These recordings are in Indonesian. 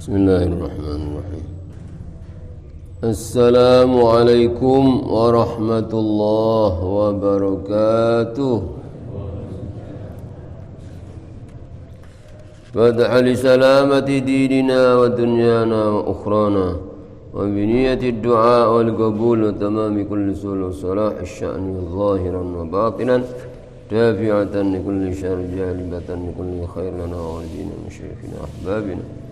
Bismillahirrahmanirrahim. Assalamualaikum warahmatullahi wabarakatuh. Fadha li salamati dinina wa dunyana wa ukhrana wa biniyati ad-du'a wal qabul wa tamami kulli sul wa salah asy-sya'ni zahiran wa batinan dafi'atan li kulli syarri jalibatan li kulli khair lana wa lidina masyayikhina ahbabina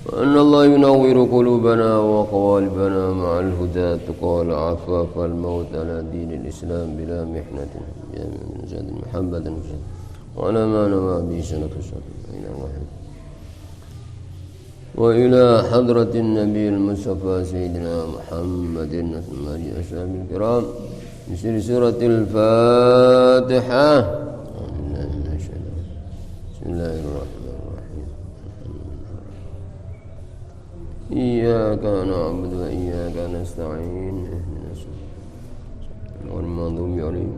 وأن الله ينور قلوبنا وقوالبنا مع الهدى تقى العفاف والموت على دين الإسلام بلا محنة جامع من زاد محبة وعلى ما نوى به سنة وإلى حضرة النبي المصطفى سيدنا محمد وعلى أصحابه الكرام بسر سورة الفاتحة. بسم الله الرحمن Iyyaka na'budu wa iyyaka nasta'in ihdinas siratal mustaqim.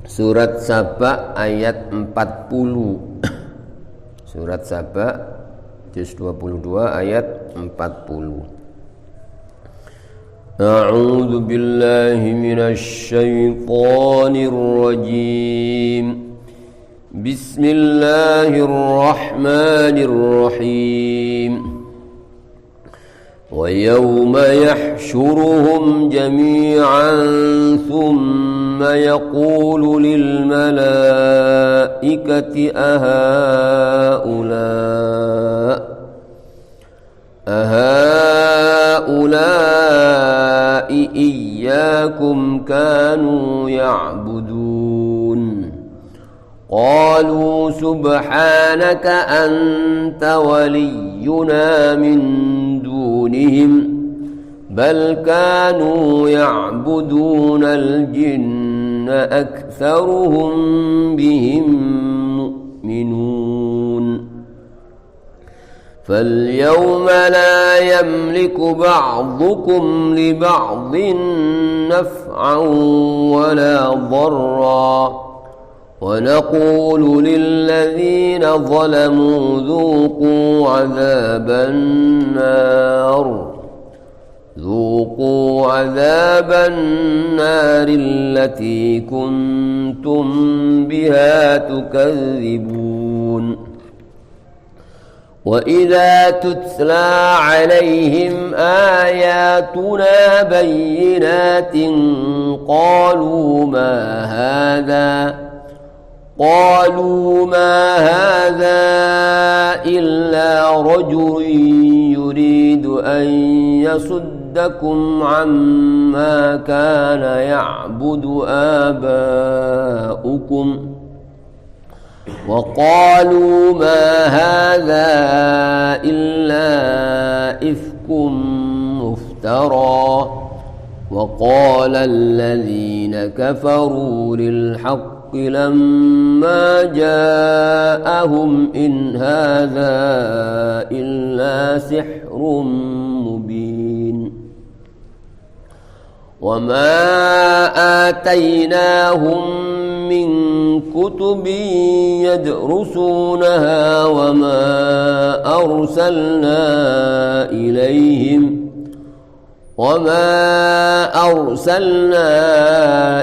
Surat Saba ayat 40. Surat Saba juz 22 ayat 40. A'udzu billahi minasy syaithanir rajim. بسم الله الرحمن الرحيم ويوم يحشرهم جميعا ثم يقول للملائكة أهؤلاء إياكم كانوا يعبدون قالوا سبحانك أنت ولينا من دونهم بل كانوا يعبدون الجن أكثرهم بهم مؤمنون فاليوم لا يملك بعضكم لبعض نفعا ولا ضرا ونقول للذين ظلموا ذوقوا عذاب النار التي كنتم بها تكذبون وإذا تتلى عليهم آياتنا بينات قالوا ما هذا إلا رجل يريد أن يصدكم عما كان يعبد آباؤكم وقالوا ما هذا إلا إفك مفترى وقال الذين كفروا للحق لما جاءهم إن هذا إلا سحر مبين وما آتيناهم من كتب يدرسونها وما أرسلنا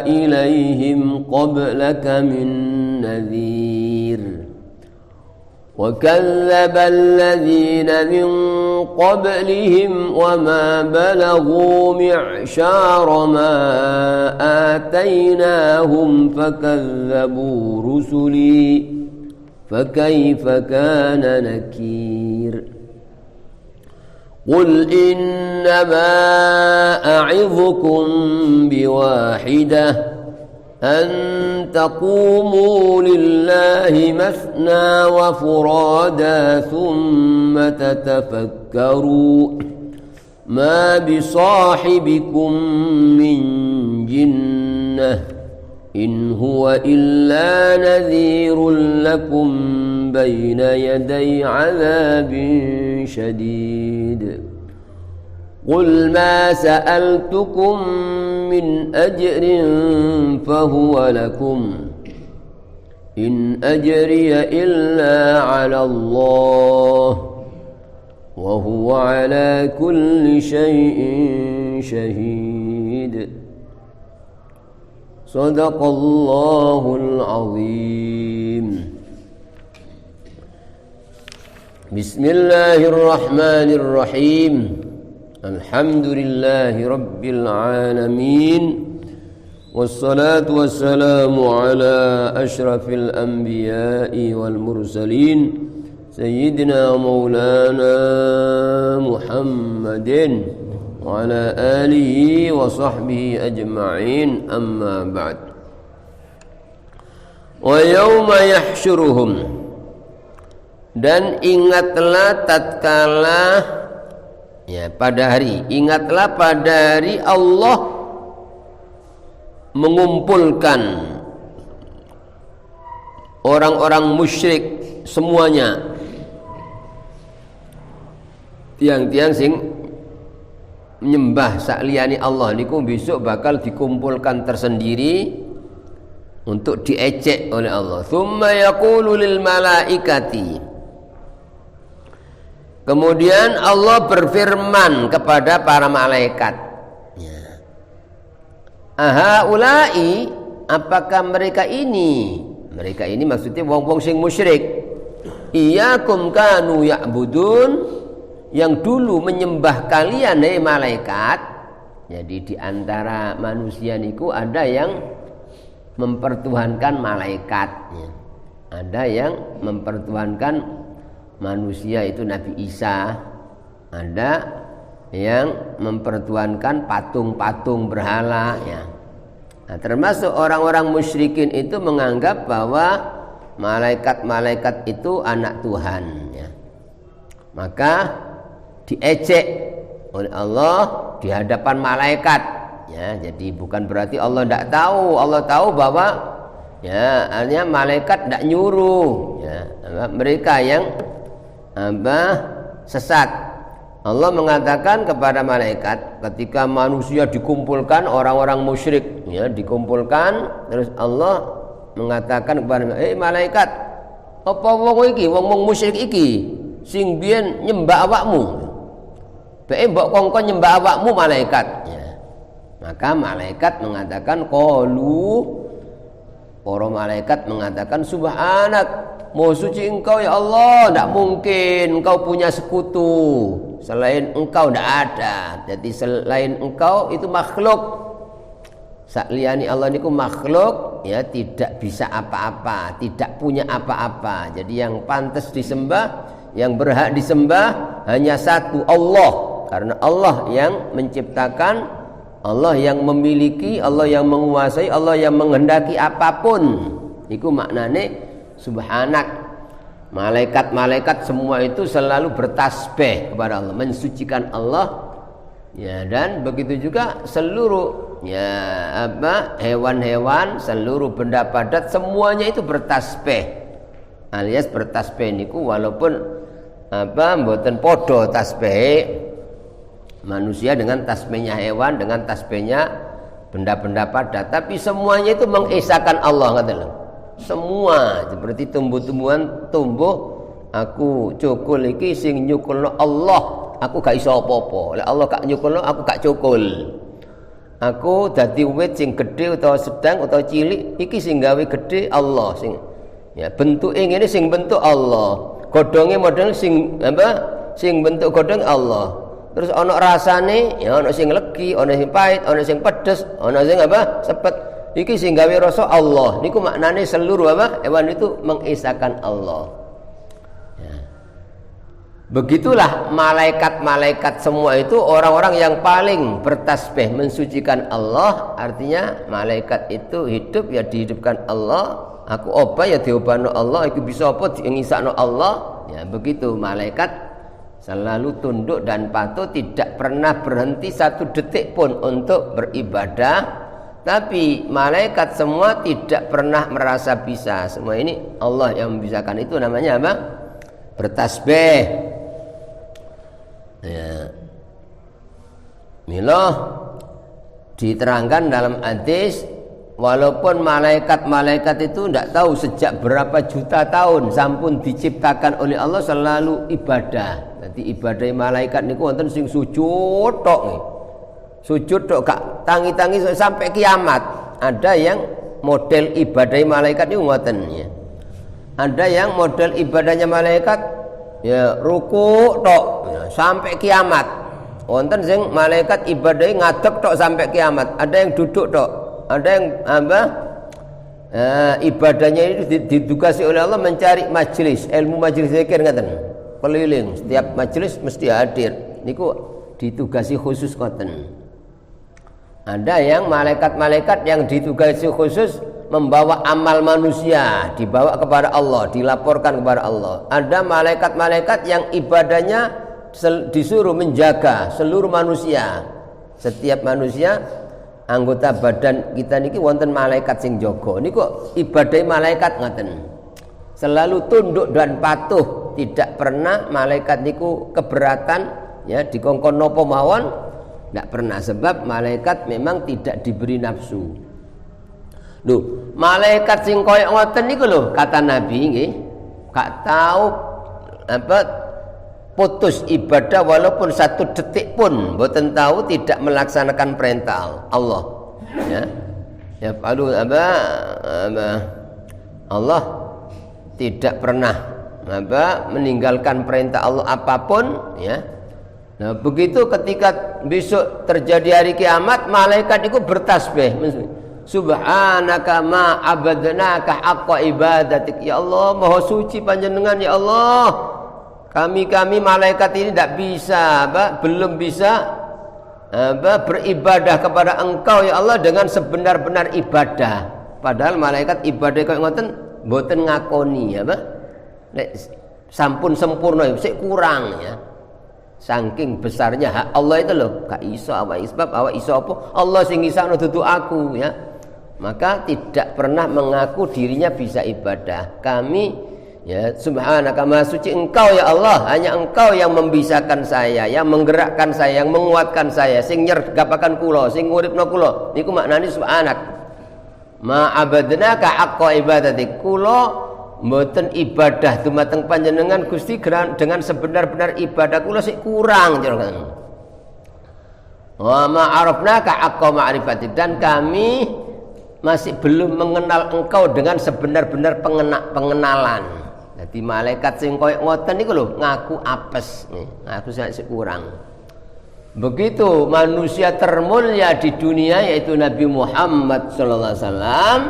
إليهم قبلك من نذير وكذب الذين من قبلهم وما بلغوا معشار ما آتيناهم فكذبوا رسلي فكيف كان نكير قل إنما أعظكم بواحدة أن تقوموا لله مثنى وفرادا ثم تتفكروا ما بصاحبكم من جنة إن هو إلا نذير لكم بين يدي عذاب شديد قل ما سألتكم من أجر فهو لكم in ajriya illa 'ala Allah wa huwa 'ala kulli syai'in syahid. Sadaqallahul azim. Bismillahirrahmanirrahim. Alhamdulillahi rabbil alamin. Wassalatu wassalamu ala ashrafil anbiya'i wal mursalin Sayyidina maulana Muhammadin wa ala alihi wa sahbihi ajma'in, amma ba'd. Wa yawma yahsyuruhum, dan ingatlah tatkala, ya pada hari, ingatlah pada hari Allah mengumpulkan orang-orang musyrik semuanya, tiang-tiang sing menyembah sakliyane Allah niku besok bakal dikumpulkan tersendiri untuk diejek oleh Allah. Tsumma yaqulu lil malaikati, kemudian Allah berfirman kepada para malaikat, ahaulai, apakah mereka ini maksudnya wong-wong sing musyrik, iyyakum kanu ya'budun, yang dulu menyembah kalian hai malaikat. Jadi di antara manusia niku ada yang mempertuhankan malaikat, ada yang mempertuhankan manusia itu Nabi Isa, ada yang mempertuhankan patung-patung berhala, ya. Nah, termasuk orang-orang musyrikin itu menganggap bahwa malaikat-malaikat itu anak Tuhan, ya. Maka diejek oleh Allah di hadapan malaikat, ya. Jadi bukan berarti Allah tidak tahu. Allah tahu bahwa, ya, artinya malaikat tidak nyuruh, ya, mereka yang sesat. Allah mengatakan kepada malaikat ketika manusia dikumpulkan, orang-orang musyrik, ya, dikumpulkan, terus Allah mengatakan kepada malaikat, apa wong iki, wong musyrik iki sing biyen nyembah awakmu, mbok kongkon nyembah awakmu malaikat, ya. Maka malaikat mengatakan, qalu, para malaikat mengatakan, subhanak, Maha suci engkau ya Allah, tidak mungkin engkau punya sekutu, selain engkau tidak ada. Jadi selain engkau itu makhluk, sakliyane Allah niku makhluk, ya, tidak bisa apa-apa, tidak punya apa-apa. Jadi yang pantas disembah, yang berhak disembah hanya satu, Allah. Karena Allah yang menciptakan, Allah yang memiliki, Allah yang menguasai, Allah yang menghendaki apapun. Iku maknane subhanak. Malaikat-malaikat semua itu selalu bertasbih kepada Allah, mensucikan Allah, ya. Dan begitu juga seluruh, ya, hewan-hewan, seluruh benda padat semuanya itu bertasbih, alias bertasbih niku walaupun mboten podo tasbih manusia dengan tasbihnya hewan, dengan tasbihnya benda-benda padat, tapi semuanya itu mengesahkan Allah, katakan. Semua seperti tumbuh-tumbuhan tumbuh, aku cukul iki sing nyukulno Allah, aku gak iso apa-apa. Lek Allah gak nyukulno, aku gak cukul. Aku dadi wit sing gedhe utawa sedang utawa cilik, iki sing gawe gedhe Allah, sing, ya, bentuke ngene sing bentuk Allah. Godhonge model sing sing bentuk godhong Allah. Terus ana rasane, ya, ana sing legi, ana sing pahit, ana sing pedes, ana sing sepet. Iki sing gawe rasa Allah. Niku maknane seluruh hewan itu mengesahkan Allah. Ya. Begitulah malaikat-malaikat semua itu orang-orang yang paling bertasbih mensucikan Allah. Artinya malaikat itu hidup, ya dihidupkan Allah. Aku obah, ya diobahno Allah. Aku bisa apa, ngisakno Allah. Ya begitu, malaikat selalu tunduk dan patuh, tidak pernah berhenti satu detik pun untuk beribadah. Tapi malaikat semua tidak pernah merasa bisa. Semua ini Allah yang membisakan. Itu namanya apa? Bertasbih. Ya. Mila diterangkan dalam hadis, walaupun malaikat-malaikat itu tidak tahu sejak berapa juta tahun sampun diciptakan oleh Allah selalu ibadah. Jadi ibadah malaikat niku wonten sing sujud tok. Sujud tok gak tangi-tangi sampai kiamat. Ada yang model ibadah malaikat niku ngoten ya. Ada yang model ibadahnya malaikat ya ruku tok ya, sampai kiamat. Wonten sing malaikat ibadah ngadeg tok sampai kiamat. Ada yang duduk tok. Ada yang ibadahnya itu ditugasi oleh Allah mencari majelis, ilmu majelis zikir ngaten. Keliling setiap majelis mesti hadir. Niku ditugasi khusus ngoten. Ada yang malaikat-malaikat yang ditugasi khusus membawa amal manusia, dibawa kepada Allah, dilaporkan kepada Allah. Ada malaikat-malaikat yang ibadahnya disuruh menjaga seluruh manusia. Setiap manusia anggota badan kita niki wonten malaikat sing jaga. Niku ibadah malaikat ngoten. Selalu tunduk dan patuh, tidak pernah malaikat niku keberatan ya dikongkon napa mawon. Tidak pernah, sebab malaikat memang tidak diberi nafsu. Loh, malaikat sing koyo ngoten niku lho kata Nabi nggih, gak tahu apa putus ibadah walaupun satu detik pun, mboten tahu tidak melaksanakan perintah Allah. Ya. Ya lalu Allah tidak pernah meninggalkan perintah Allah apapun ya. Nah begitu ketika besok terjadi hari kiamat, malaikat itu bertasbih, subhanaka ma abadnaka haqqa ibadatik. Ya Allah, maha suci panjenengan ya Allah, kami malaikat ini tidak bisa belum bisa beribadah kepada engkau ya Allah dengan sebenar-benar ibadah. Padahal malaikat ibadah kaya ngoten mboten ngakoni ya sampun sempurna sik kurang ya. Saking besarnya hak Allah itu loh, gak iso awak sebab awak iso apa? Allah sing ngisakno dudu aku ya. Maka tidak pernah mengaku dirinya bisa ibadah. Kami ya subhanaka maha suci engkau ya Allah, hanya engkau yang membisakan saya, yang menggerakkan saya, yang menguatkan saya, sing nyergapaken kula, sing nguripno kula. Niku maknane subhanak. Ma abadnaka haqqa ibadatik. Kula mboten ibadah dumateng panjenengan Gusti dengan sebenar-benar ibadah kula sik kurang jenengan. Wa ma arafnaka haqqa ma'rifati, dan kami masih belum mengenal engkau dengan sebenar-benar pengenalan. Jadi malaikat sing koyo ngoten niku lho ngaku apes nih, ngaku sik kurang. Begitu manusia termulia di dunia yaitu Nabi Muhammad sallallahu alaihi wasallam,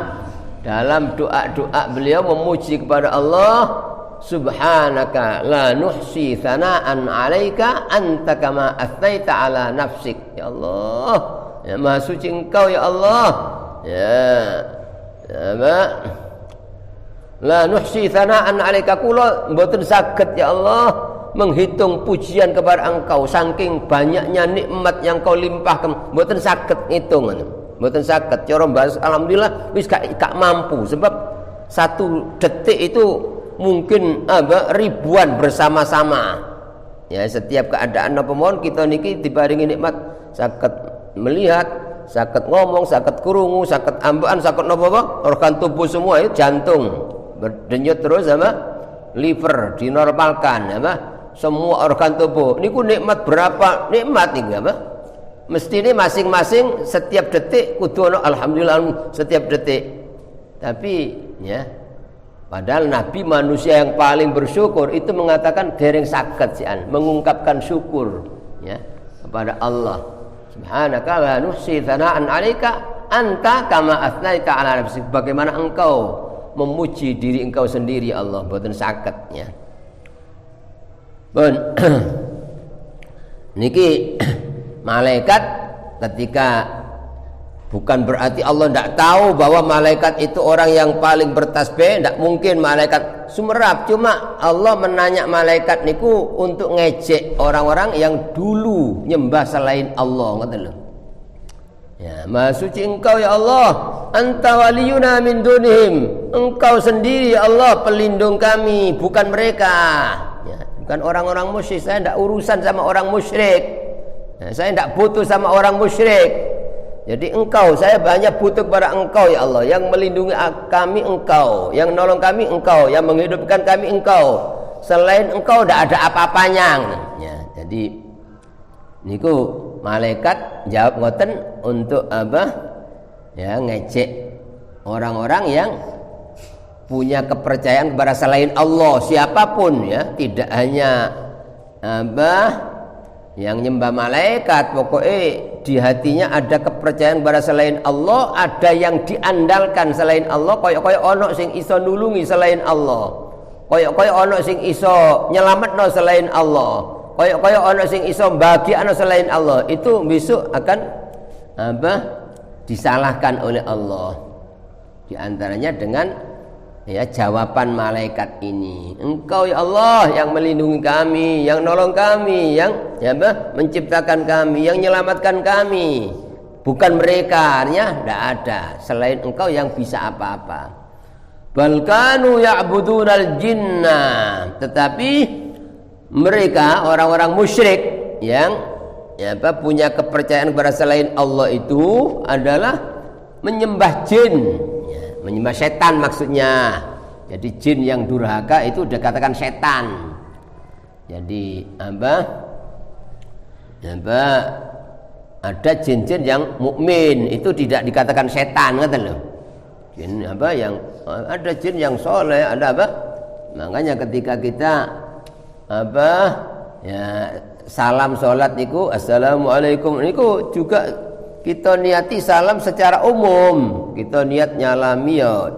dalam doa-doa beliau memuji kepada Allah, subhanaka la nuhsi thana'an 'alaika anta kama atsaita 'ala nafsik. Ya Allah, ya maha suci engkau ya Allah. La nuhsi thana'an 'alaika, kula mboten saged ya Allah menghitung pujian kepada engkau saking banyaknya nikmat yang kau limpahkan, mboten saged ngitung. Mboten saged cara bahas alhamdulillah wis gak mampu, sebab satu detik itu mungkin ribuan bersama-sama. Ya setiap keadaan napa mawon kita niki diparingi nikmat, saged melihat, saged ngomong, saged krungu, saged ambekan, saged napa organ tubuh semua itu jantung berdenyut terus liver dinormalkan semua organ tubuh. Niku nikmat berapa nikmat iki mesti ini masing-masing setiap detik kudu ono alhamdulillah setiap detik. Tapi ya padahal Nabi manusia yang paling bersyukur itu mengatakan dereng saged sian mengungkapkan syukur ya kepada Allah. Subhanaka la nuhsi thana'an 'alaika anta kama atznaita 'ala nafsik. Bagaimana engkau memuji diri engkau sendiri Allah, mboten saged ya. Pun niki malaikat ketika bukan berarti Allah tidak tahu bahwa malaikat itu orang yang paling bertasbih, tidak mungkin malaikat sumerap. Cuma Allah menanya malaikat niku untuk ngejek orang-orang yang dulu nyembah selain Allah, ngoten lho. Ya, maha suci engkau ya Allah, anta waliyuna min dunihim. Engkau sendiri ya Allah pelindung kami, bukan mereka. Ya, bukan orang-orang musyrik. Saya tidak urusan sama orang musyrik. Nah, saya tidak butuh sama orang musyrik. Jadi engkau, saya banyak butuh kepada engkau ya Allah. Yang melindungi kami engkau, yang nolong kami engkau, yang menghidupkan kami engkau. Selain engkau tidak ada apa-apanya. Ya, jadi niku malaikat jawab ngoten untuk apa? Ya, ngecek orang-orang yang punya kepercayaan kepada selain Allah, siapapun ya, tidak hanya apa yang nyembah malaikat, pokoknya di hatinya ada kepercayaan kepada selain Allah, ada yang diandalkan selain Allah, koyok-koyok ono sing iso nulungi selain Allah, koyok-koyok ono sing iso nyelametno selain Allah, koyok-koyok ono sing iso bahagiano selain Allah, itu besok akan apa? Disalahkan oleh Allah. Di antaranya dengan ya jawaban malaikat ini, engkau ya Allah yang melindungi kami, yang nolong kami, yang ya apa? Menciptakan kami, yang menyelamatkan kami, bukan mereka, ya tidak ada selain engkau yang bisa apa-apa. Bal kanu ya'budunal jinna, tetapi mereka orang-orang musyrik yang ya apa, punya kepercayaan kepada selain Allah itu adalah menyembah jin, ya, menyembah setan maksudnya. Jadi jin yang durhaka itu dikatakan setan. Jadi apa? Ada jin-jin yang mukmin itu tidak dikatakan setan, kata loh. Jin apa yang ada jin yang soleh, ada apa? Makanya ketika kita apa ya salam sholat niku assalamualaikum niku juga kita niati salam secara umum, kita niat nyalami ya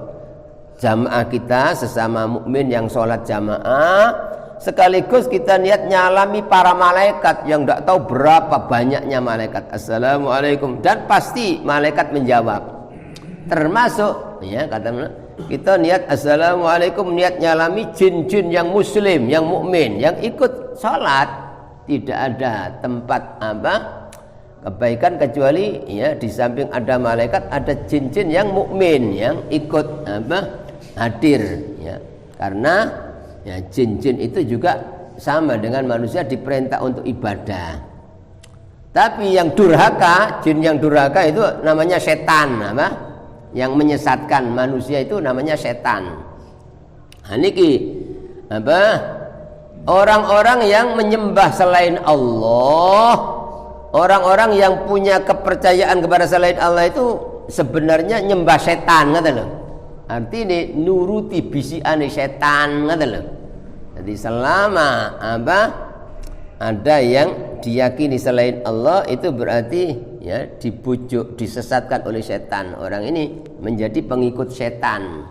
jamaah kita sesama mukmin yang sholat jamaah, sekaligus kita niat nyalami para malaikat yang tidak tahu berapa banyaknya malaikat. Assalamualaikum, dan pasti malaikat menjawab, termasuk ya kata kita niat assalamualaikum, niat nyalami jin-jin yang muslim, yang mukmin, yang ikut sholat. Tidak ada tempat apa kebaikan kecuali ya di samping ada malaikat ada jin-jin yang mukmin yang ikut apa hadir ya, karena ya jin-jin itu juga sama dengan manusia diperintah untuk ibadah. Tapi yang durhaka, jin yang durhaka itu namanya setan, apa yang menyesatkan manusia itu namanya setan. Niki apa orang-orang yang menyembah selain Allah, orang-orang yang punya kepercayaan kepada selain Allah itu sebenarnya nyembah setan, kata loh. Artinya nuruti bisiane setan, kata loh. Jadi selama apa ada yang diyakini selain Allah itu berarti ya dibujuk, disesatkan oleh setan. Orang ini menjadi pengikut setan.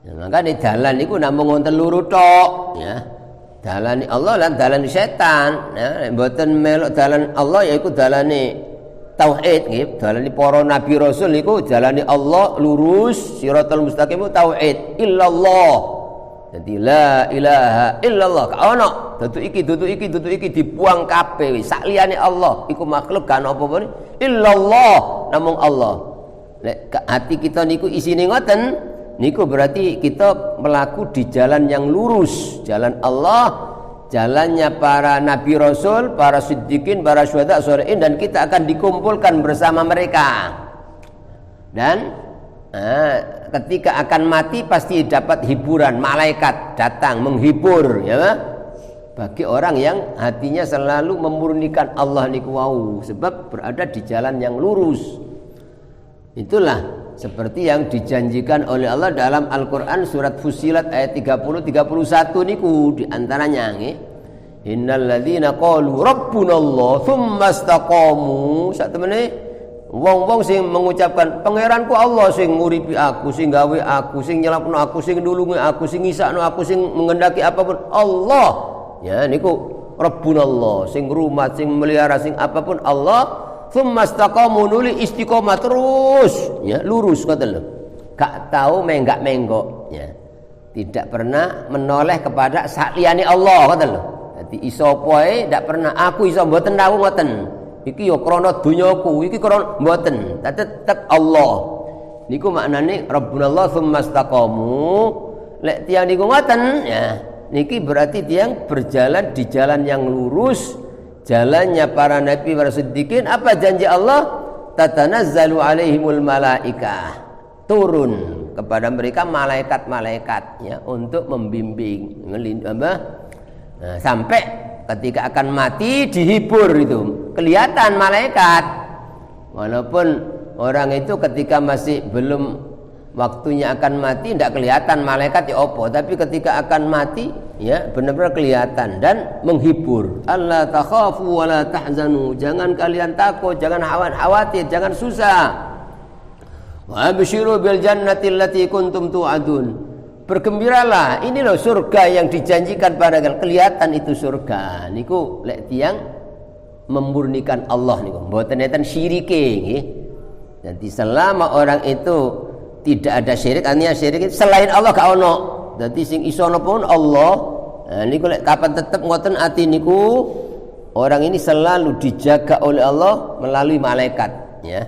Ya, maka di dalan itu namung wonten luru tok ya. Dalane Allah lan dalane setan ya, mboten melok dalan Allah yaiku dalane tauhid nggih, dalane para nabi rasul iku dalane Allah lurus, siratal mustaqim tauhid illallah. Jadi la ilaha illallah ka ono dudu iki dibuang kabeh wis sak liyane Allah iku makhluk kan apa-apa illallah namung Allah. Nek hati kita niku isine ngoten niku berarti kita melaku di jalan yang lurus, jalan Allah, jalannya para nabi rasul, para siddiqin, para syuhada, sholihin, dan kita akan dikumpulkan bersama mereka. Dan ketika akan mati pasti dapat hiburan, malaikat datang menghibur ya. Bagi orang yang hatinya selalu memurnikan Allah niku wau, sebab berada di jalan yang lurus. Itulah seperti yang dijanjikan oleh Allah dalam Al-Quran surat Fussilat ayat 30-31 niku diantaranya nggih. Innal ladzina qalu rabbunallah tsumma istaqamu, sak temene wong-wong sing mengucapkan pangeranku Allah sing nguripi aku, sing gawe aku, sing nyelapno aku, sing nulungi aku, sing ngisakno aku, sing mengendaki apapun Allah. Ya niku rabbunallah, sing rumat, sing melihara, sing apapun Allah. Tsumma istaqamu, nuli istiqomah terus ya, lurus kata lo. Gak tahu menggak-menggok ya. Tidak pernah menoleh kepada saliyane Allah kata lo. Dadi iso poe ndak pernah aku iso mboten tahu ngoten. Iki ya krana donyaku, iki krana mboten. Tetep Allah. Niku maknane Rabbunallah tsumma istaqamu. Lek tiyang niku ngoten ya. Niki berarti tiyang berjalan di jalan yang lurus. Jalannya para nabi, para siddiqin. Apa janji Allah? tatanazzalu alaihimul malaikah, turun kepada mereka malaikat-malaikat ya untuk membimbing sampai ketika akan mati dihibur itu kelihatan malaikat, walaupun orang itu ketika masih belum waktunya akan mati tidak kelihatan malaikat ya opo, tapi ketika akan mati ya benar-benar kelihatan dan menghibur. Allah takhafu wa la tahzanu, jangan kalian takut, jangan khawatir, jangan susah. Wa absyiru bil jannati allati kuntum tu'adun, bergembiralah, ini loh surga yang dijanjikan pada kalian. Kelihatan itu surga niku lek tiyang memurnikan Allah niku mboten enten syirike nggih. Jadi selama orang itu tidak ada syirik, artinya syirik selain Allah gak ono. Dadi sing iso napa pun Allah. Nah niku lek kapan tetep ngoten ati niku, orang ini selalu dijaga oleh Allah melalui malaikat ya.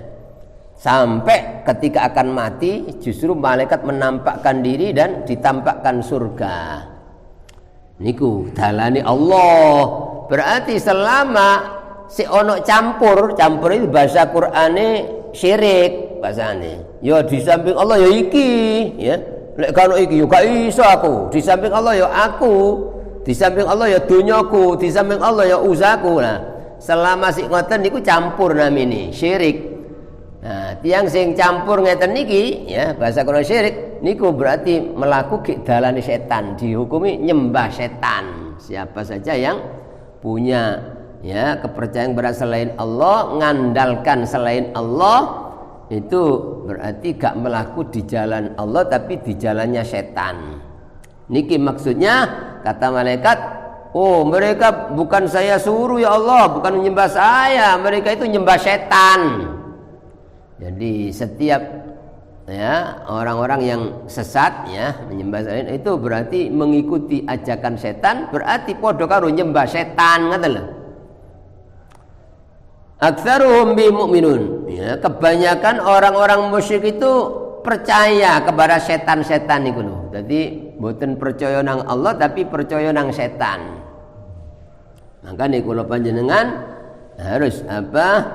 Sampai ketika akan mati justru malaikat menampakkan diri dan ditampakkan surga. Niku dalane Allah. Berarti selama si ono campur itu bahasa Qur'ane syirik bahasane. Ya di samping Allah ya iki ya. Lek kalau iki yo gak iso aku. Di samping Allah ya aku. Di samping Allah ya dunyaku, di samping Allah ya usahaku. Nah, selama sik ngoten niku campur namine syirik. Nah, tiang sing campur ngeten niki ya bahasa Quran syirik niku berarti melaku ke dalane setan, dihukumi nyembah setan. Siapa saja yang punya ya kepercayaan kepada selain Allah, ngandalkan selain Allah, itu berarti gak melaku di jalan Allah tapi di jalannya setan. Niki maksudnya kata malaikat, oh mereka bukan saya suruh ya Allah, bukan menyembah saya, mereka itu nyembah setan. Jadi setiap ya orang-orang yang sesat ya menyembah setan itu berarti mengikuti ajakan setan, berarti padha karo nyembah setan ngoten lho. Aktsaruhum bi mu'minun ya, kebanyakan orang-orang musyrik itu percaya kepada setan-setan niku lho. Jadi mboten percaya nang Allah tapi percaya nang setan. Maka niku kula panjenengan harus apa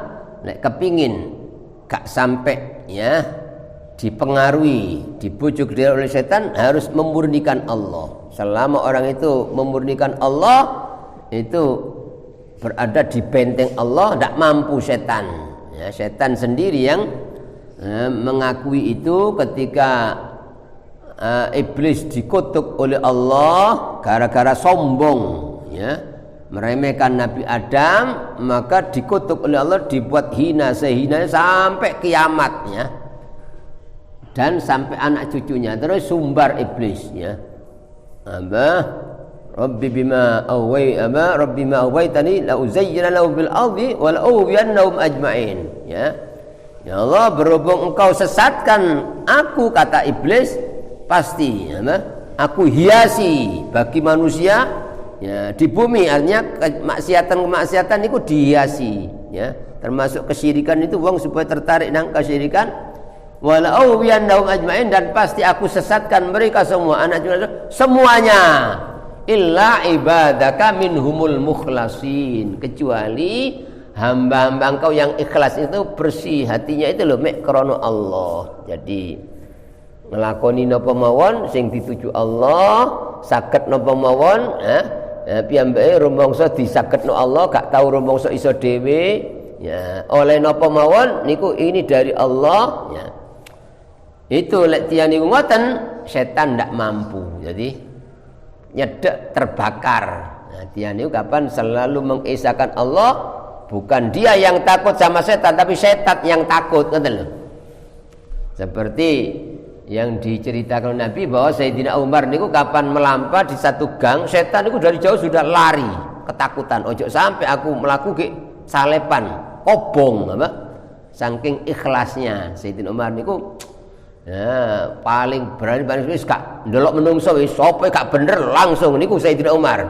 nek kepingin gak sampai ya dipengaruhi, dibujuk dia oleh setan, harus memurnikan Allah. Selama orang itu memurnikan Allah, itu berada di benteng Allah, tidak mampu setan. Ya, setan sendiri yang mengakui itu ketika iblis dikutuk oleh Allah gara-gara sombong, ya, meremehkan Nabi Adam, maka dikutuk oleh Allah, dibuat hina sehina sampai kiamat ya. Dan sampai anak cucunya terus sumbar iblis ya. Rabbi bima awaitani la uzayyana lahum bil ardi wa la ughwiyannahum ajma'in ya. Ya Allah, berhubung engkau sesatkan aku, kata iblis, pasti aku hiasi bagi manusia ya di bumi, artinya kemaksiatan itu dihiasi ya, termasuk kesyirikan itu wong supaya tertarik nang kesyirikan. Wala awiyannahum ajmain, dan pasti aku sesatkan mereka semua, anak cucu semuanya, illa ibadaka minhumul mukhlasin, kecuali hamba-hamba engkau yang ikhlas itu bersih hatinya itu loh mek krana Allah. Jadi nglakoni napa mawon sing dituju Allah, saged napa mawon piyambake rumangsa disagedno Allah, gak tau rumangsa iso dhewe ya, oleh napa mawon niku ini dari Allah ya. Itu lek tiyang niku ngoten, setan ndak mampu. Jadi nyedek terbakar. Nah, tiyang niku kapan selalu mengesahkan Allah, bukan dia yang takut sama setan tapi setan yang takut, ngoten lho. Seperti yang diceritakan Nabi bahwa Sayyidina Umar niku kapan melampah di satu gang, setan niku dari jauh sudah lari, ketakutan, ojo sampai aku melaku ke salepan, kobong apa? Saking ikhlasnya Sayyidina Umar niku ya, paling berani wis gak ndelok menungso wis sapa gak bener langsung niku Sayyidina Umar.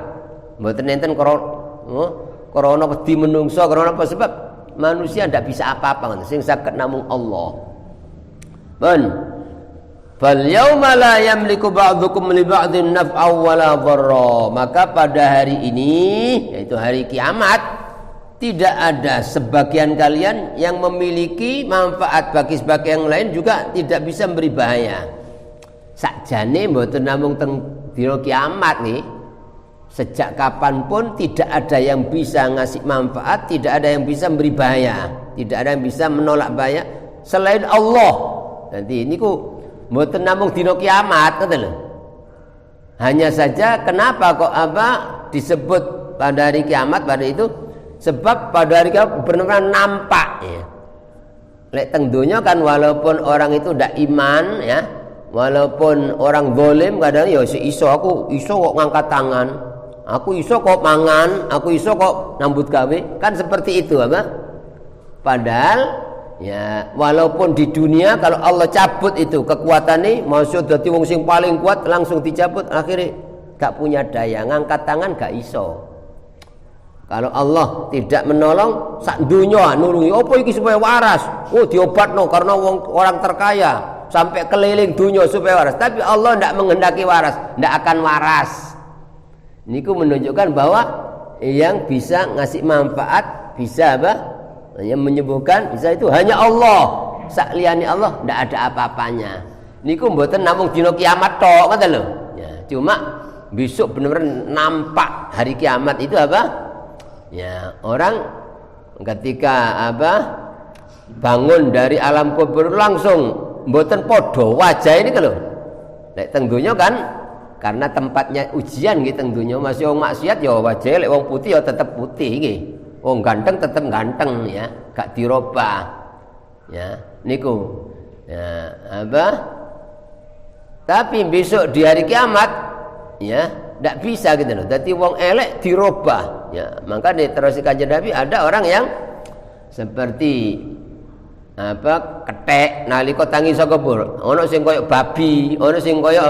Mboten enten krana wedi menungso, krana apa, sebab manusia ndak bisa apa-apa, sing saged namung Allah. Pun fal yauma la yamliku ba'dukum li ba'din naf'aw wala dharra, maka pada hari ini yaitu hari kiamat tidak ada sebagian kalian yang memiliki manfaat bagi sebagian yang lain juga tidak bisa memberi bahaya. Sakjane mboten namung teng dina kiamat nih. Sejak kapanpun tidak ada yang bisa ngasih manfaat, tidak ada yang bisa memberi bahaya, tidak ada yang bisa menolak bahaya selain Allah. Nanti ini ku mboten namung dina kiamat ngoten lho. Hanya saja kenapa kok disebut pada hari kiamat pada itu? Sebab pada hari kiamat benar-benar nampak ya. Lek teng donya kan walaupun orang itu ndak iman ya, walaupun orang zalim kadang ya iso aku iso kok ngangkat tangan, aku iso kok mangan, aku iso kok nambut gawe, kan seperti itu Padahal ya walaupun di dunia kalau Allah cabut itu kekuatannya, maksud dadi wong sing paling kuat langsung dicabut, akhirnya gak punya daya, ngangkat tangan gak iso. Kalau Allah tidak menolong sak dunya nulungi apa iki supaya waras. Oh diobatno karena orang terkaya sampai keliling dunia supaya waras. Tapi Allah tidak menghendaki waras, tidak akan waras. Niku menunjukkan bahwa yang bisa ngasih manfaat, bisa yang menyembuhkan, bisa itu hanya Allah. Sak liyane Allah tidak ada apa-apanya. Niku mboten namung dina kiamat tok ngoten lho. Ya, cuma besok benar-benar nampak hari kiamat itu Ya, orang ketika bangun dari alam kubur langsung mboten podo wajah ini kalau lek teng donya kan karena tempatnya ujian gitu teng donya, masih wong maksiat ya wajah lek wong putih ya tetep putih iki. Wong ganteng tetep ganteng ya, gak dirubah. Ya, niku. Ya, tapi besok di hari kiamat ya tidak bisa gitu loh. Jadi wong elek dirubah. Ya, maka terus Kanjeng Nabi ada orang yang seperti kethek nalika tangi saka kubur. Ono sing koyo babi, ono sing koyo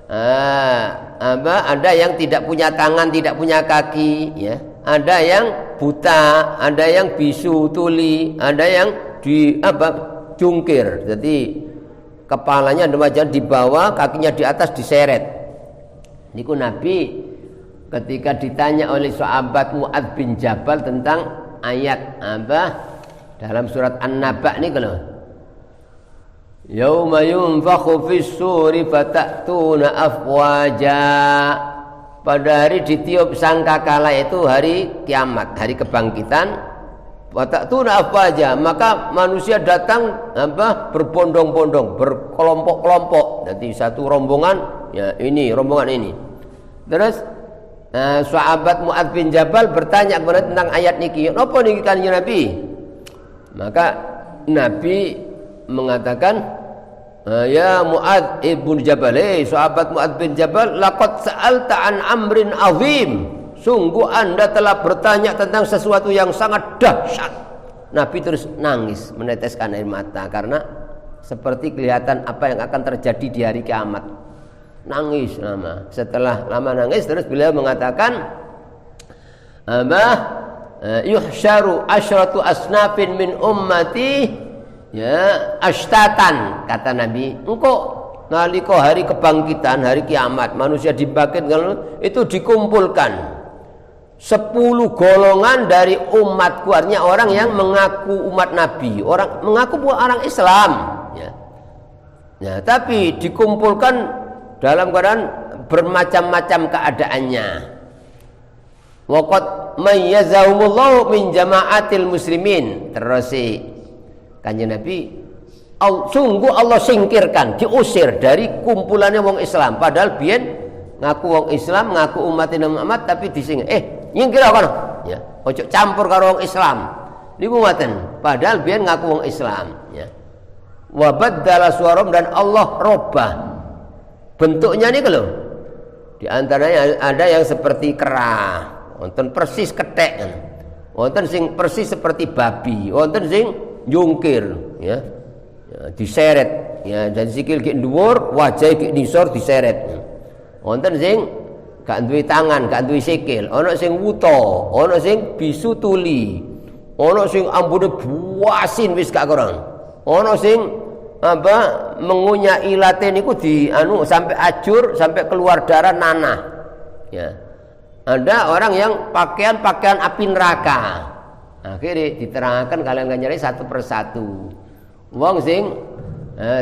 ada yang tidak punya tangan, tidak punya kaki, ya. Ada yang buta, ada yang bisu tuli, ada yang jungkir. Jadi kepalanya wajah di bawah, kakinya di atas diseret. Niku Nabi ketika ditanya oleh sahabat Mu'adz bin Jabal tentang ayat dalam surat An-Naba nih kalau yauma yunfakhu fis-suri fatatuna afwaja, pada hari ditiup sangkakala itu hari kiamat, hari kebangkitan, fatatuna afwaja, maka manusia datang berbondong-bondong, berkelompok-kelompok. Jadi satu rombongan ya ini, rombongan ini. Terus sahabat Mu'adz bin Jabal bertanya kepada tentang ayat niki. Napa niki Kanjeng Nabi? Maka Nabi mengatakan, ya Mu'adz ibn Jabal, sahabat Mu'adz bin Jabal, laqad sa'alta an amrin azim. Sungguh Anda telah bertanya tentang sesuatu yang sangat dahsyat. Nabi terus nangis, meneteskan air mata karena seperti kelihatan apa yang akan terjadi di hari kiamat. Nangis lama. Setelah lama nangis terus beliau mengatakan yuhsyaru asyratu asnafin min ummati ya ashtatan, kata Nabi. Engkau nalika hari kebangkitan, hari kiamat, manusia dibangkitkan itu dikumpulkan 10 golongan dari umatku, artinya orang yang mengaku umat Nabi, orang mengaku orang Islam ya. Ya, tapi dikumpulkan dalam keadaan bermacam-macam keadaannya. Waqad mayyazahumullahu min jama'atil muslimin. Terus Kanjeng Nabi, sungguh Allah singkirkan, diusir dari kumpulannya wong Islam. Padahal biyen ngaku wong Islam, ngaku umat Muhammad, tapi disingkir. Nyingkir kono. Ya, ojo campur karo wong Islam. Niku ngoten. Padahal biyen ngaku wong Islam, ya. Wa baddala suwarum, dan Allah robah bentuknya nih kalau di antaranya ada yang seperti kera, wonten persis kethek, wonten sing persis seperti babi, wonten sing jungkir, ya, diseret, ya, dan sikil ki dhuwur, wajah ki nisor diseret, wonten sing gak duwe tangan, gak duwe sikil, ana sing wuta, ana sing bisu tuli, ana sing ambune buasin wis gak kurang, ana sing mengunyah ilate niku sampai ajur, sampai keluar darah nanah, ya. ada orang yang pakaian api neraka. Akhirnya diterangkan kalian kan nyari satu persatu. Wong sing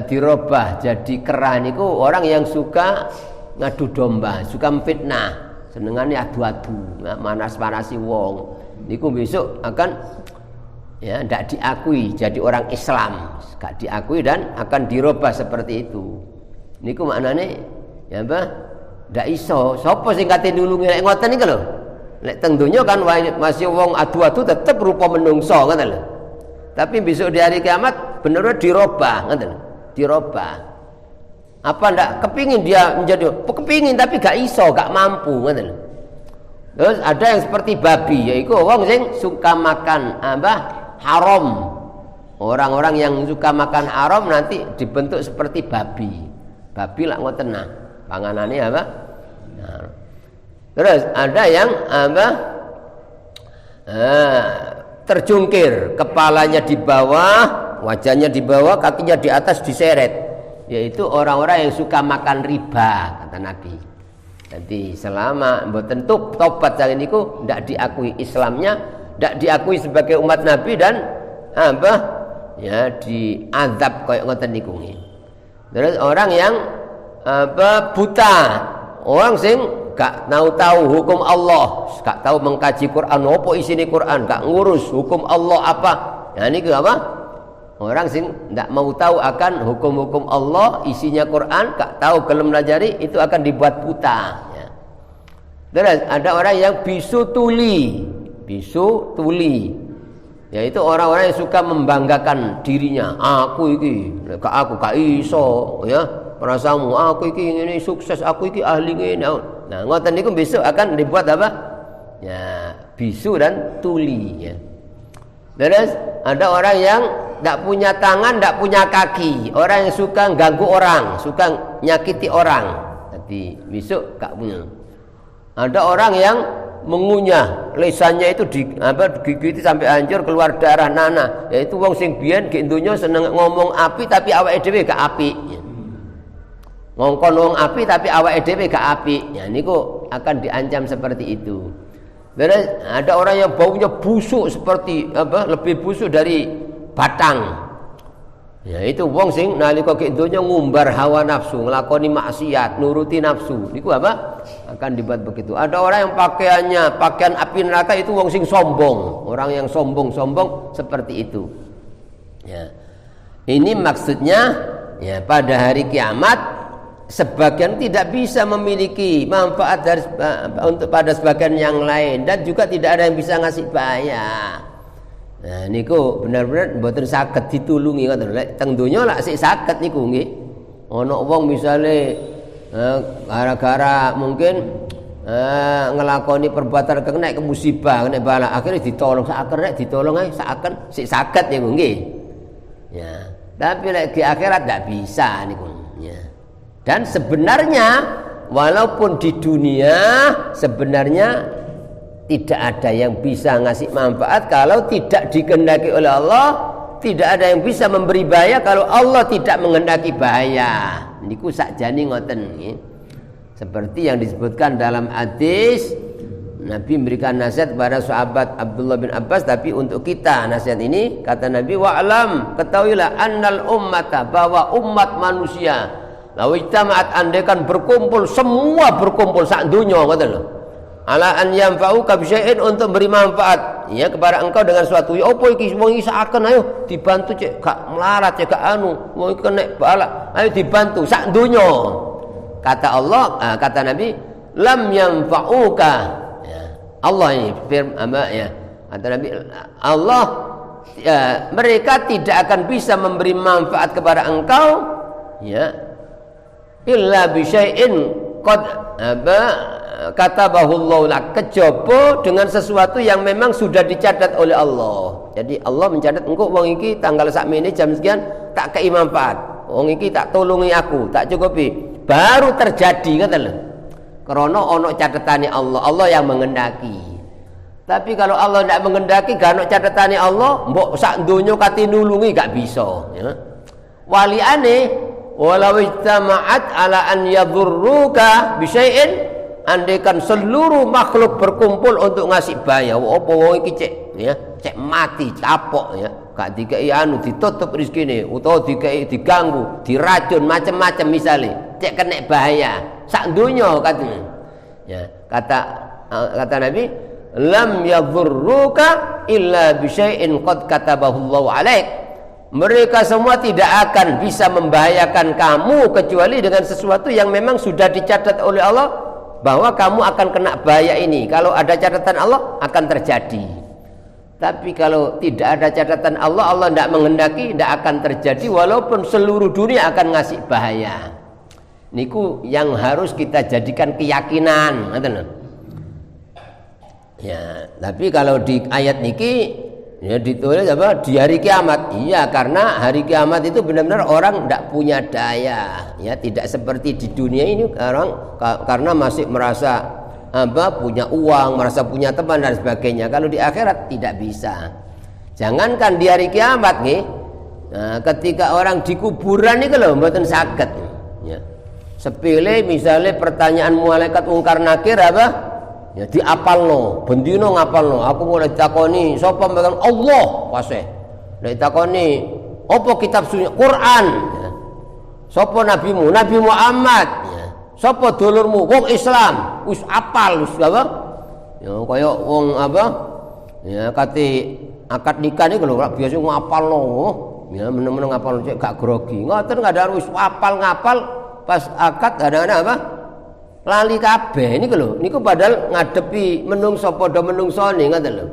dirubah jadi kera niku orang yang suka ngadu domba, suka fitnah, senengane adu-adu, manas-manasi wong. Niku besok akan ndak diakui jadi orang Islam, gak diakui dan akan dirubah seperti itu. Niku maknane ndak iso. Sapa sing kate nulungi lek ngoten niku lho. Lek teng donya kan masih wong adu-adu tetep rupa menungso ngoten lho. Tapi besok di hari kiamat bener-bener dirubah ngoten. Dirubah. Apa ndak kepingin dia menjadi kepingin tapi gak iso, gak mampu ngoten lho. Terus ada yang seperti babi, yaitu wong sing suka makan haram. Orang-orang yang suka makan haram nanti dibentuk seperti babi. Babi lah ngoten nah. Panganannya apa? Nah. Terus ada yang terjungkir, kepalanya di bawah, wajahnya di bawah, kakinya di atas diseret. Yaitu orang-orang yang suka makan riba, kata Nabi. Jadi selama mboten tobat saking niku ndak diakui Islamnya, ndak diakui sebagai umat Nabi dan diazab koyo ngoten niku. Terus orang yang buta, orang sing gak tahu hukum Allah, gak tahu mengkaji Quran, apa isine Quran, gak ngurus hukum Allah apa. Nah niku apa? Orang sing ndak mau tahu akan hukum-hukum Allah, isinya Quran, gak tahu gelem pelajari, itu akan dibuat buta ya. Terus ada orang yang bisu tuli, yaitu orang-orang yang suka membanggakan dirinya. Aku iki, aku gak iso ya. Perasaanmu aku iki ngene sukses, aku iki ahli ngene. Nah, ngoten niku besok akan dibuat apa? Ya, bisu dan tuli ya. Terus ada orang yang tidak punya tangan, tidak punya kaki, orang yang suka ganggu orang, suka nyakiti orang. Jadi besok gak punya. Ada orang yang mengunyah lisannya itu digigiti sampai hancur keluar darah nana. Yaitu wong sing biyen gek donya seneng ngomong api tapi awake dhewe gak apik. Ngongkon wong api tapi awake dhewe gak apik. Ya niku akan diancam seperti itu. Terus ada orang yang baunya busuk seperti lebih busuk dari batang. Ya itu wong sing nalika gek donya ngumbar hawa nafsu, nglakoni maksiat, nuruti nafsu. Niku apa? Akan dibuat begitu. Ada orang yang pakaian api neraka itu wong sing sombong, orang yang sombong seperti itu. Ya. Ini maksudnya ya pada hari kiamat sebagian tidak bisa memiliki manfaat untuk pada sebagian yang lain dan juga tidak ada yang bisa ngasih bayar. Nah niku benar-benar mboten saged ditulungi ngoten lek teng donya lak sik saged niku nggih. Ana wong misale gara-gara mungkin ngelakoni perbuatan kena musibah, kena bala, akhirnya ditolong ae saken sik saged niku nggih. Ya, tapi lek di akhirat ndak bisa niku. Ya. Dan sebenarnya walaupun di dunia sebenarnya tidak ada yang bisa ngasih manfaat kalau tidak dikehendaki oleh Allah, tidak ada yang bisa memberi bahaya kalau Allah tidak menghendaki bahaya. Niku sakjane ngoten nggih. Seperti yang disebutkan dalam hadis, Nabi memberikan nasihat kepada sahabat Abdullah bin Abbas, tapi untuk kita nasihat ini kata Nabi, wa'lam, ketahuilah annal ummata, bahwa umat manusia lawajtamaat andaikan berkumpul, semua berkumpul sak dunya ngoten lho. Ala an yanfa'uka bisyai'in, untuk beri manfaat ya kepada engkau dengan suatu. Ya apa iki wong iki saken, ayo dibantu cek gak melarat cek gak anu, wong iki kena bala, ayo dibantu sak donya. Kata Allah, kata Nabi, lam yanfa'uka. Ya, Allah ini firman ya. Kata Nabi, Allah mereka tidak akan bisa memberi manfaat kepada engkau ya illa bisyai'in qad katabahullahu lak, kejaba dengan sesuatu yang memang sudah dicatat oleh Allah. Jadi Allah mencatat engkau wong iki tanggal sakmene jam sekian tak kei manfaat, wong iki tak tulungi aku, tak cukupi, baru terjadi ngoten lho. Karena ana catatane Allah, Allah yang menghendaki. Tapi kalau Allah tidak menghendaki, gak ana catatane Allah, mbok sak donya kate nulungi gak bisa ya. Waliane walau ijtama'at ala an yadhurruka bisyai'in andaikan seluruh makhluk berkumpul untuk ngasih bahaya, apa wong iki cek mati, capok ya, gak dikai anu ditutup rezekine utawa dikai diganggu, diracun macam-macam misale, cek kena bahaya sak donya katanya. Ya, kata Nabi, lam yadhurruka illa bi syai'in qad katabahu Allahu 'alaik. Mereka semua tidak akan bisa membahayakan kamu kecuali dengan sesuatu yang memang sudah dicatat oleh Allah bahwa kamu akan kena bahaya ini. Kalau ada catatan Allah akan terjadi. Tapi kalau tidak ada catatan Allah, Allah tidak menghendaki, tidak akan terjadi walaupun seluruh dunia akan ngasih bahaya. Niku yang harus kita jadikan keyakinan. Ya, tapi kalau di ayat niki ya ditulis apa di hari kiamat. Iya, karena hari kiamat itu benar-benar orang tidak punya daya. Ya, tidak seperti di dunia ini orang karena masih merasa punya uang, merasa punya teman dan sebagainya. Kalau di akhirat tidak bisa. Jangankan di hari kiamat nih. Nah, ketika orang di kuburan itu loh mboten saged. Ya. Sepele misalnya pertanyaan malaikat mungkar nakir apa? Ya diapalno, bendino ngapalno. Aku mulai ditakoni sapa megang Allah paseh. Nek ditakoni apa kitab suci Quran? Ya. Sapa nabimu? Nabi Muhammad. Ya. Sapa dulurmu? Wong Islam. Wis apal wis apa? Ya kaya wong apa? Ya kate akad nikah niku lho biasa ngapalno. Ya meneng-meneng ngapalno cek gak grogi. Ngoten kadang wis apal ngapal pas akad kadang-kadang apa? Lali kabeh niku lho, niku padahal ngadepi menungso padha menungsone ngoten lho.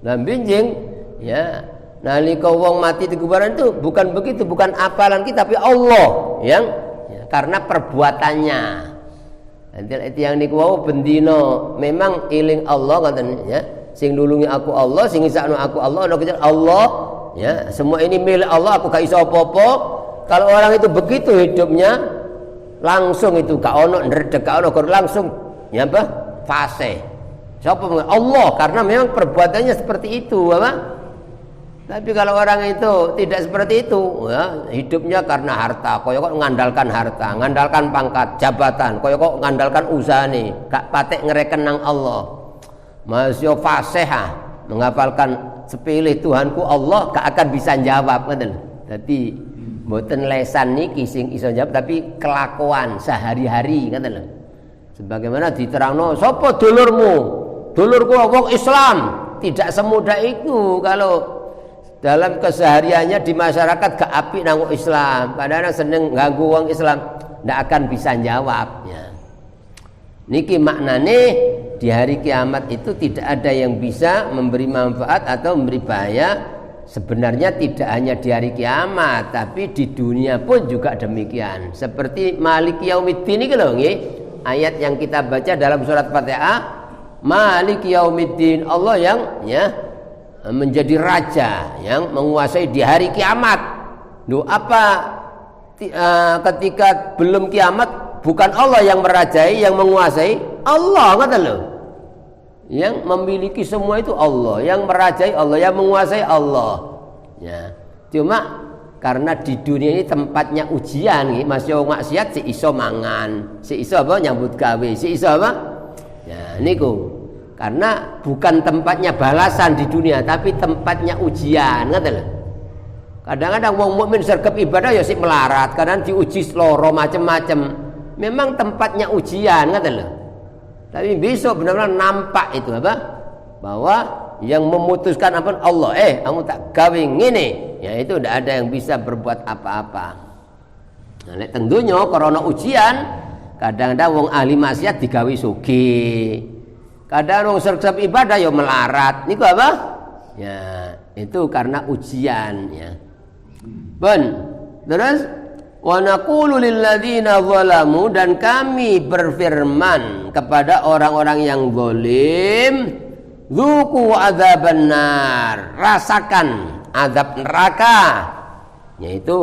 Lah benjing ya nalika wong mati di kuburan itu bukan begitu, bukan apalan kita tapi Allah yang ya, karena perbuatannya. Nanti yang niku wau bendino memang eling Allah ngoten ya. Sing nulungi aku Allah, sing ngisakno aku Allah, Allah ya. Semua ini milik Allah, aku gak iso apa-apa. Kalau orang itu begitu hidupnya langsung itu gak ono ndredeg gak ono langsung ya apa fase siapa Allah karena memang perbuatannya seperti itu apa. Tapi kalau orang itu tidak seperti itu ya, hidupnya karena harta kaya kok ngandalkan harta, ngandalkan pangkat jabatan, kaya kok ngandalkan usaha nih gak patek ngereken nang Allah masih fasihah menghafalkan sepilih Tuhanku Allah gak akan bisa jawab ngoten. Jadi mboten lesan niki sing iso jawab tapi kelakuan sehari-hari ngoten lho. Sebagaimana diterangno sapa dulurmu? Dulurku wong Islam. Tidak semudah itu kalau dalam kesehariannya di masyarakat gak apik nang Islam. Padahal seneng ganggu wong Islam, ndak akan bisa jawabnya. Niki maknane di hari kiamat itu tidak ada yang bisa memberi manfaat atau memberi bahaya. Sebenarnya tidak hanya di hari kiamat, tapi di dunia pun juga demikian. Seperti Maliki Yaumiddin iki lho nggih. Ayat yang kita baca dalam surat Fatihah, Maliki Yaumiddin, Allah yang ya menjadi raja yang menguasai di hari kiamat. Loh apa ketika belum kiamat bukan Allah yang merajai, yang menguasai? Allah ngoten lho. Yang memiliki semua itu Allah, yang merajai Allah, yang menguasai Allah. Ya. Cuma karena di dunia ini tempatnya ujian, masih maksiat si iso mangan, si iso apa nyambut gawe, si iso apa? Ya, niku. Karena bukan tempatnya balasan di dunia, tapi tempatnya ujian, ngoten lho. Kadang-kadang wong mukmin sergap ibadah ya sik melarat, kadang diuji loro macam-macam. Memang tempatnya ujian, ngoten lho. Tapi besok benar-benar nampak itu apa? Bahwa yang memutuskan apa Allah. Kamu tak gawe ngene. Ya itu tidak ada yang bisa berbuat apa-apa. Nah, nek tentunya karena ujian, kadang-kadang wong ahli maksiat digawe sugih. Kadang wong sergap ibadah ya melarat. Niku apa? Ya, itu karena ujian ya. Terus wa naqulu lil ladzina zalamu, dan kami berfirman kepada orang-orang yang zalim, dzuqu adzaban nar, rasakan azab neraka. Yaitu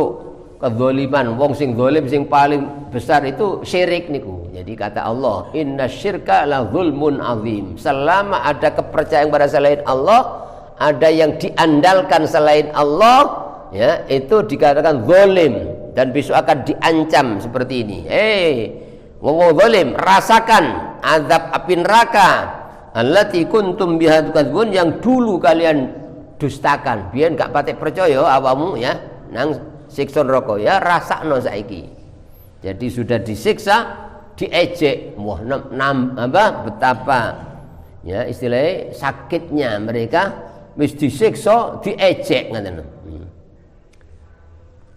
kezaliman wong sing zalim sing paling besar itu syirik niku. Jadi kata Allah, innasyirka la zulmun azim. Selama ada kepercayaan pada selain Allah, ada yang diandalkan selain Allah, ya itu dikatakan zalim. Dan besok akan diancam seperti ini. Wong zalim rasakan azab api neraka allati kuntum biha tukadzibun yang dulu kalian dustakan. Biyen gak patek percaya awamu ya nang siksa neraka ya rasakno saiki. Jadi sudah disiksa, diejek. Wah, betapa ya istilahnya sakitnya mereka wis disiksa, diejek ngoten.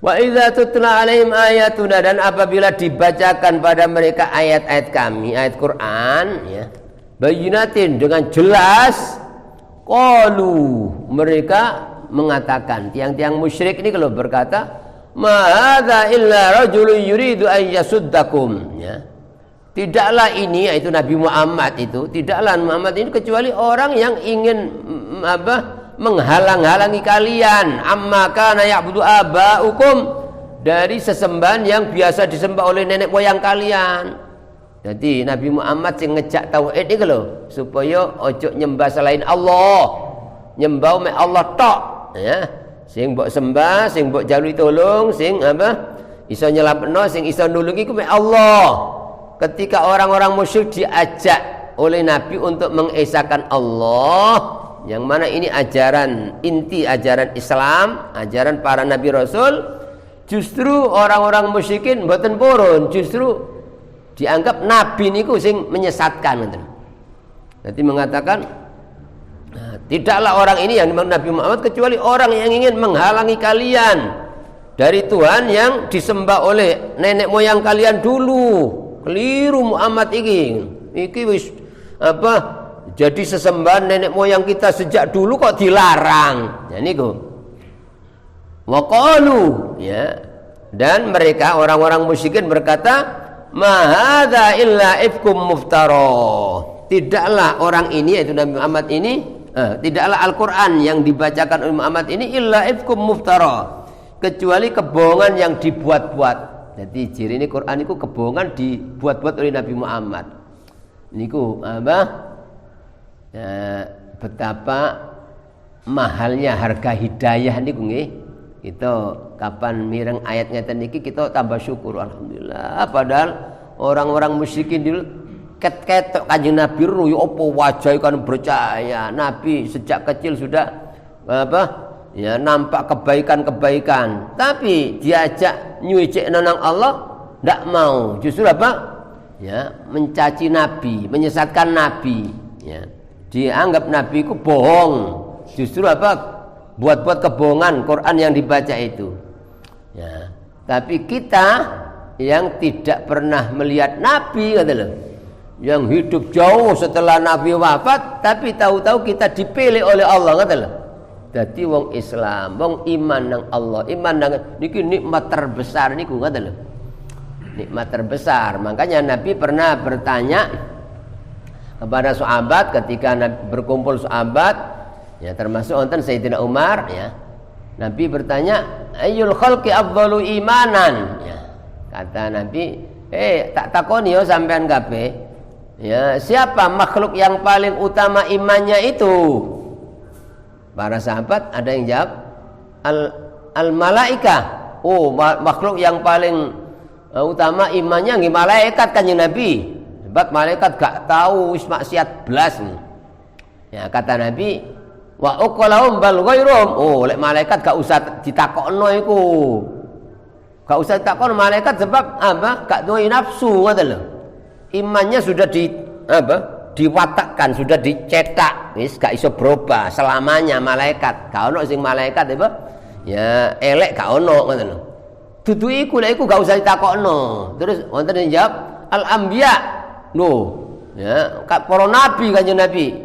Wa idza tutla alaihim ayatuna, dan apabila dibacakan pada mereka ayat-ayat kami, ayat Quran ya, bayyinatin dengan jelas, qalu mereka mengatakan, tiang-tiang musyrik ini kalau berkata, ma hadza illa rajulun yuridu an yasuddakum ya. Tidaklah ini, yaitu Nabi Muhammad itu, tidaklah Muhammad ini kecuali orang yang ingin menghalang-halangi kalian amma kana ya'budu aba'ukum, dari sesembahan yang biasa disembah oleh nenek moyang kalian. Jadi Nabi Muhammad sing ngejak tauhid iki lho, supaya ojo nyembah selain Allah, nyembah mek Allah tok ya. Sing mbok sembah, sing mbok jalui tolong, sing iso nyelametno, sing iso nulungi ku mek Allah. Ketika orang-orang musyrik diajak oleh Nabi untuk mengesahkan Allah, yang mana ini ajaran inti ajaran Islam, ajaran para nabi rasul, justru orang-orang musyrikin mboten purun, justru dianggap nabi niku sing menyesatkan ngoten. Jadi mengatakan tidaklah orang ini yang dimana Nabi Muhammad kecuali orang yang ingin menghalangi kalian dari Tuhan yang disembah oleh nenek moyang kalian dulu. Keliru Muhammad iki wis jadi sesembahan nenek moyang kita sejak dulu kok dilarang. Ya niku. Wa qalu ya, dan mereka orang-orang musyrikin berkata, ma hadza illa ifkum muftara. Tidaklah orang ini, yaitu Nabi Muhammad ini, tidaklah Al-Qur'an yang dibacakan oleh Muhammad ini illa ifkum muftara, kecuali kebohongan yang dibuat-buat. Jadi ciri ini Quran itu kebohongan dibuat-buat oleh Nabi Muhammad. Niku betapa mahalnya harga hidayah niku nggih. Kita kapan mireng ayat ngeten niki kita tambah syukur, alhamdulillah. Padahal orang-orang musyrikin dulu ketok Kanjeng Nabi ru yo apa wajah kan percaya. Nabi sejak kecil sudah ya nampak kebaikan-kebaikan, tapi diajak nyucik nang Allah ndak mau, justru ya mencaci Nabi, menyesatkan Nabi ya. Dianggap Nabi itu bohong, justru buat-buat kebohongan Quran yang dibaca itu ya. Tapi kita yang tidak pernah melihat Nabi katalah, yang hidup jauh setelah Nabi wafat, tapi tahu-tahu kita dipilih oleh Allah katalah. Jadi wong Islam, wong iman nang Allah, iman nang niki nikmat terbesar niku ngoten lho. Nikmat terbesar. Makanya Nabi pernah bertanya kepada sahabat ketika berkumpul sahabat, ya termasuk wonten Sayyidina Umar ya. Nabi bertanya, ayyul khalqi afdalu imanan ya. Kata Nabi, tak takoni yo sampean kabeh. Ya, siapa makhluk yang paling utama imannya itu? Para sahabat ada yang jawab al-malaikah. Oh, makhluk yang paling utama imannya nggih malaikat Kanjeng Nabi. Sebab malaikat gak tahu wis maksiat blas. Ya kata Nabi, wa uqalahum bal ghairum. Oh, lek malaikat gak usah ditakokno iku. Gak usah ditakokno malaikat sebab gak duwe nafsu ngoten lho. Imannya sudah diwatakkan, sudah dicetak, wis gak iso berubah selamanya malaikat. Gak ono sing malaikat ya elek gak ono ngoten lho. Dudu iku lek iku gak usah ditakokno. Terus wonten sing jawab al-anbiya. Lho, ya para nabi Kanjeng Nabi.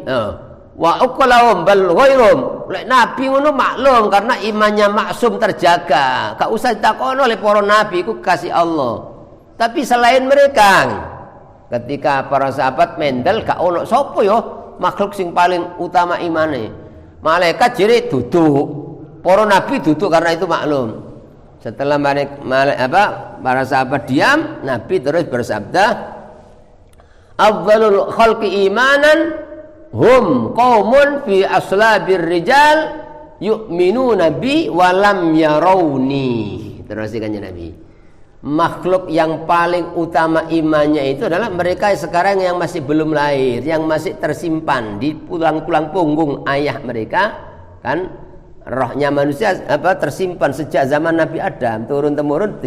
Wa uqalahum bal ghairum. Lek nabi ngono maklum karena imannya maksum terjaga. Gak usah ditakokno oleh para nabi iku kasih Allah. Tapi selain mereka, ketika para sahabat mendel gak ono sapa yo makhluk sing paling utama imane. Malaikat jere duduk, para nabi duduk karena itu maklum. Setelah para sahabat diam, Nabi terus bersabda, afdalul khalqi imanan hum qaumun fi aslabir rijal yu'minuna bi wa lam yarawni. Terus Kanjeng Nabi, makhluk yang paling utama imannya itu adalah mereka sekarang yang masih belum lahir, yang masih tersimpan di tulang-tulang punggung ayah mereka, kan rohnya manusia tersimpan sejak zaman Nabi Adam turun temurun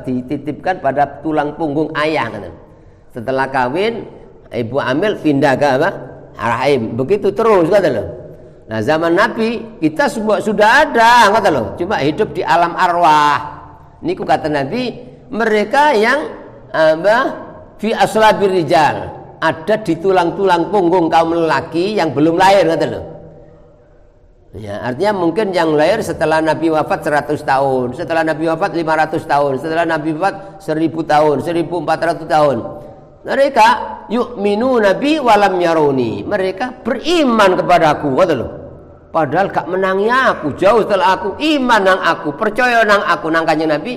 dititipkan pada tulang punggung ayah kan. Setelah kawin ibu hamil pindah ke rahim, begitu terus kata loh. Nah zaman Nabi kita sudah ada kata loh, cuma hidup di alam arwah. Niku kata Nabi, mereka yang fi aslabir rijal, ada di tulang-tulang punggung kaum lelaki yang belum lahir kata loh. Ya, artinya mungkin yang lahir setelah Nabi wafat 100 tahun, setelah Nabi wafat 500 tahun, setelah Nabi wafat 1000 tahun, 1400 tahun. Mereka yu'minu nabi walam yaruni, mereka beriman kepadaku kata loh. Padahal gak menangi aku, jauh setelah aku, iman nang aku, percaya nang aku, nang Kanjeng Nabi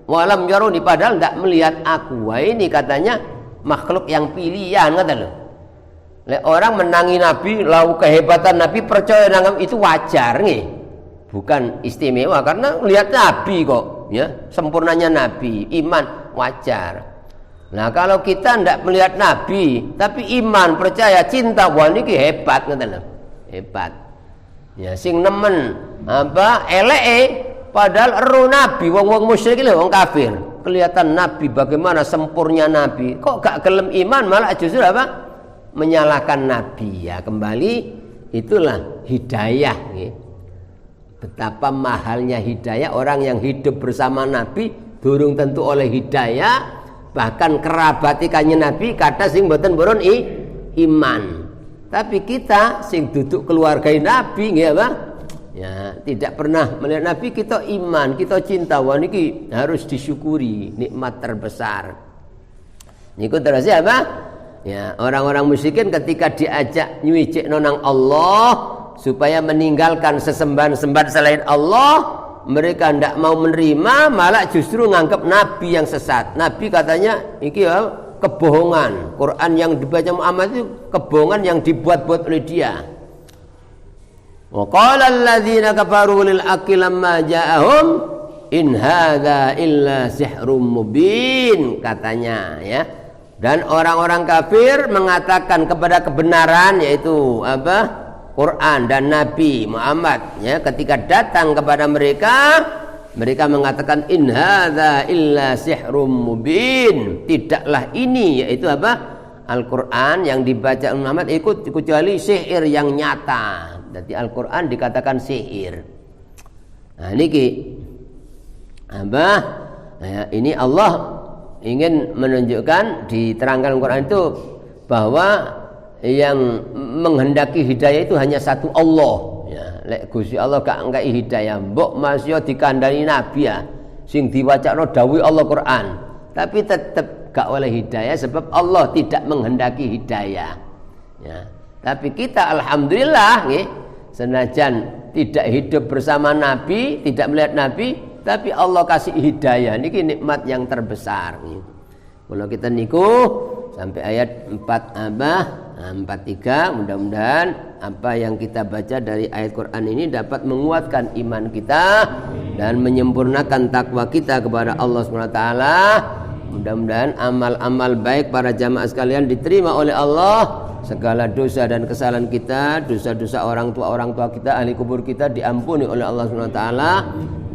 walam yaruni, padahal gak melihat aku. Wah ini katanya makhluk yang pilihan kata loh. Orang menangi Nabi, lau kehebatan Nabi, percaya nang itu wajar nih, bukan istimewa karena lihat Nabi kok, ya sempurnanya Nabi, iman wajar. Nah kalau kita ndak melihat Nabi, tapi iman, percaya, cinta, wah ini hebat kata loh, hebat. Ya sing nemen padahal ero Nabi, wong musyrik lho, wong kafir. Kelihatan Nabi bagaimana sempurnya Nabi. Kok gak gelem iman, malah justru menyalahkan Nabi. Ya kembali itulah hidayah ya. Betapa mahalnya hidayah, orang yang hidup bersama Nabi durung tentu oleh hidayah, bahkan kerabati kanjeng Nabi kata sing mboten purun iman. Tapi kita sing duduk keluarga Nabi nggih apa? Ya, tidak pernah melihat Nabi, kita iman, kita cinta. Wah niki harus disyukuri, nikmat terbesar. Niku terus apa? Ya, orang-orang musyrikin ketika diajak nyuwicik nonang Allah supaya meninggalkan sesembahan-sembahan selain Allah, mereka tidak mau menerima, malah justru nganggap Nabi yang sesat. Nabi katanya iki ya kebohongan. Quran yang dibaca Muhammad itu kebohongan yang dibuat-buat oleh dia. Wa qala alladziina kafaru lil haqqi lamma ja'ahum in hadza illa sihrun mubin, katanya ya. Dan orang-orang kafir mengatakan kepada kebenaran, yaitu Quran dan Nabi Muhammad ya, ketika datang kepada mereka, mereka mengatakan in hadza illa sihrun mubin, tidaklah ini, yaitu Al-Quran yang dibaca Muhammad ikut kecuali sihir yang nyata. Jadi Al-Quran dikatakan sihir. Nah niki ya, ini Allah ingin menunjukkan, diterangkan Al-Quran itu bahwa yang menghendaki hidayah itu hanya satu, Allah ya. Lek Gusti Allah gak ngkai hidayah, mbok masya dikandani Nabi ya sing diwacana dawuh Allah Quran, tapi tetap gak oleh hidayah sebab Allah tidak menghendaki hidayah ya. Tapi kita alhamdulillah nggih, senajan tidak hidup bersama Nabi, tidak melihat Nabi, tapi Allah kasih hidayah, niki nikmat yang terbesar. Kalau kita niku sampai ayat 43, mudah-mudahan apa yang kita baca dari ayat Quran ini dapat menguatkan iman kita dan menyempurnakan takwa kita kepada Allah SWT. Mudah-mudahan amal-amal baik para jamaah sekalian diterima oleh Allah. Segala dosa dan kesalahan kita, dosa-dosa orang tua kita, ahli kubur kita diampuni oleh Allah SWT.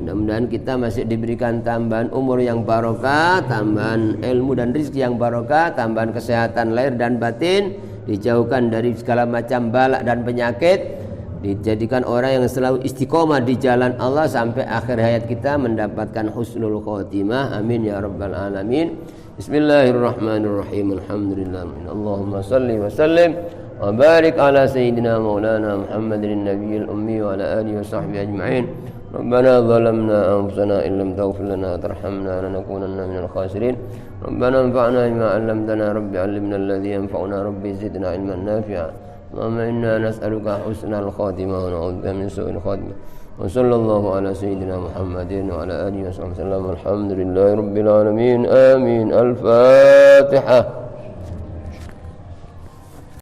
Mudah-mudahan kita masih diberikan tambahan umur yang barokah, tambahan ilmu dan rezeki yang barokah, tambahan kesehatan lahir dan batin, dijauhkan dari segala macam balak dan penyakit, dijadikan orang yang selalu istiqomah di jalan Allah sampai akhir hayat kita mendapatkan husnul khotimah. Amin ya rabbal alamin. Bismillahirrahmanirrahim. Alhamdulillah. Allahumma salli wa sallim wa barik ala sayyidina maulana Muhammadin nabiyil ummi wa ala alihi wa sahbihi ajma'in. Rabbana zalamna anfusana in lam taghfir lana wa tarhamna lanakunanna minal khasirin. Rabbana anfa'na bima 'allamtana, rabbi 'allimna alladhi yanfa'una, rabbi zidna 'ilman nafi'a. Allahumma inna nas'aluka husnal khatimah wa na'udzubika min su'il khatimah. Wa sallallahu ala sayyidina Muhammadin wa ala alihi wa sahbihi wasallam. Alhamdulillahi rabbil alamin. Amin. Al-Fatihah.